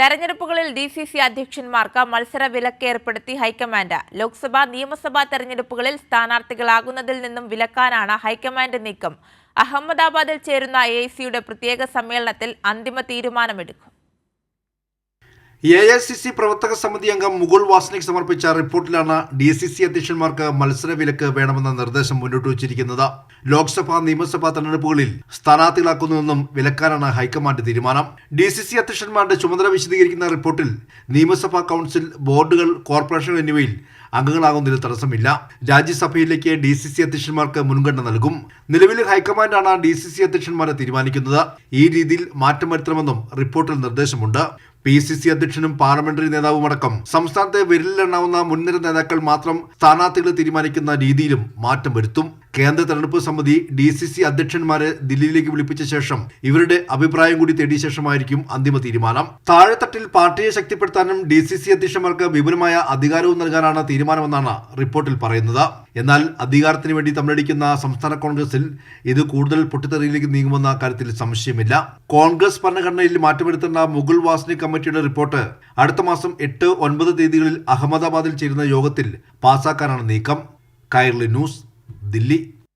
തെരഞ്ഞെടുപ്പുകളിൽ DCC അധ്യക്ഷന്മാർക്ക് മത്സര വിലക്ക് ഏർപ്പെടുത്തി ഹൈക്കമാൻഡ്. ലോക്സഭാ, നിയമസഭാ തെരഞ്ഞെടുപ്പുകളിൽ സ്ഥാനാർത്ഥികളാകുന്നതിൽ നിന്നും വിലക്കാനാണ് ഹൈക്കമാൻഡ് നീക്കം. അഹമ്മദാബാദിൽ ചേരുന്ന AICയുടെ പ്രത്യേക സമ്മേളനത്തിൽ അന്തിമ തീരുമാനമെടുക്കും. AICC പ്രവർത്തക സമിതി അംഗം മുകുൾ വാസ്നിക് സമർപ്പിച്ച റിപ്പോർട്ടിലാണ് DCC അധ്യക്ഷന്മാർക്ക് മത്സര വിലക്ക് വേണമെന്ന നിർദ്ദേശം മുന്നോട്ട് വച്ചിരിക്കുന്നത്. ലോക്സഭാ, നിയമസഭാ തെരഞ്ഞെടുപ്പുകളിൽ സ്ഥാനാർത്ഥികളാക്കുന്നതെന്നും വിലക്കാനാണ് ഹൈക്കമാൻഡ് തീരുമാനം. DCC അധ്യക്ഷന്മാരുടെ ചുമതല വിശദീകരിക്കുന്ന റിപ്പോർട്ടിൽ നിയമസഭാ കൗൺസിൽ, ബോർഡുകൾ, കോർപ്പറേഷൻ എന്നിവയിൽ അംഗങ്ങളാകുന്നതിൽ തടസ്സമില്ല. രാജ്യസഭയിലേക്ക് DCC അധ്യക്ഷന്മാർക്ക് മുൻഗണന നൽകും. നിലവിൽ ഹൈക്കമാൻഡാണ് DCC അധ്യക്ഷന്മാരെ തീരുമാനിക്കുന്നത്. ഈ രീതിയിൽ മാറ്റം വരുത്തണമെന്നും റിപ്പോർട്ടിൽ നിർദ്ദേശമുണ്ട്. PCC അധ്യക്ഷനും പാർലമെന്ററി നേതാവുമടക്കം സംസ്ഥാനത്തെ വിരലിലെണ്ണാവുന്ന മുൻനിര നേതാക്കൾ മാത്രം സ്ഥാനാർത്ഥികളെ തീരുമാനിക്കുന്ന രീതിയിലും മാറ്റം വരുത്തും. കേന്ദ്ര തെരഞ്ഞെടുപ്പ് സമിതി DCC അധ്യക്ഷന്മാരെ ദില്ലിയിലേക്ക് വിളിപ്പിച്ച ശേഷം ഇവരുടെ അഭിപ്രായം കൂടി തേടിയ ശേഷമായിരിക്കും അന്തിമ തീരുമാനം. താഴെത്തട്ടിൽ പാർട്ടിയെ ശക്തിപ്പെടുത്താനും DCC അധ്യക്ഷന്മാർക്ക് വിപുലമായ അധികാരവും നൽകാനാണ് തീരുമാനമെന്നാണ് റിപ്പോർട്ടിൽ പറയുന്നത്. എന്നാൽ അധികാരത്തിന് വേണ്ടി തമ്മിലടിക്കുന്ന സംസ്ഥാന കോൺഗ്രസിൽ ഇത് കൂടുതൽ പൊട്ടിത്തെറിയിലേക്ക് നീങ്ങുമെന്ന കാര്യത്തിൽ സംശയമില്ല. കോൺഗ്രസ് ഭരണഘടനയിൽ മാറ്റം വരുത്തേണ്ട മുകുൾ വാസ്നിക് കമ്മിറ്റിയുടെ റിപ്പോർട്ട് അടുത്ത മാസം 8, 9 തീയതികളിൽ അഹമ്മദാബാദിൽ ചേരുന്ന യോഗത്തിൽ പാസാക്കാനാണ് നീക്കം. കൈരളി ന്യൂസ്, ദില്ലി.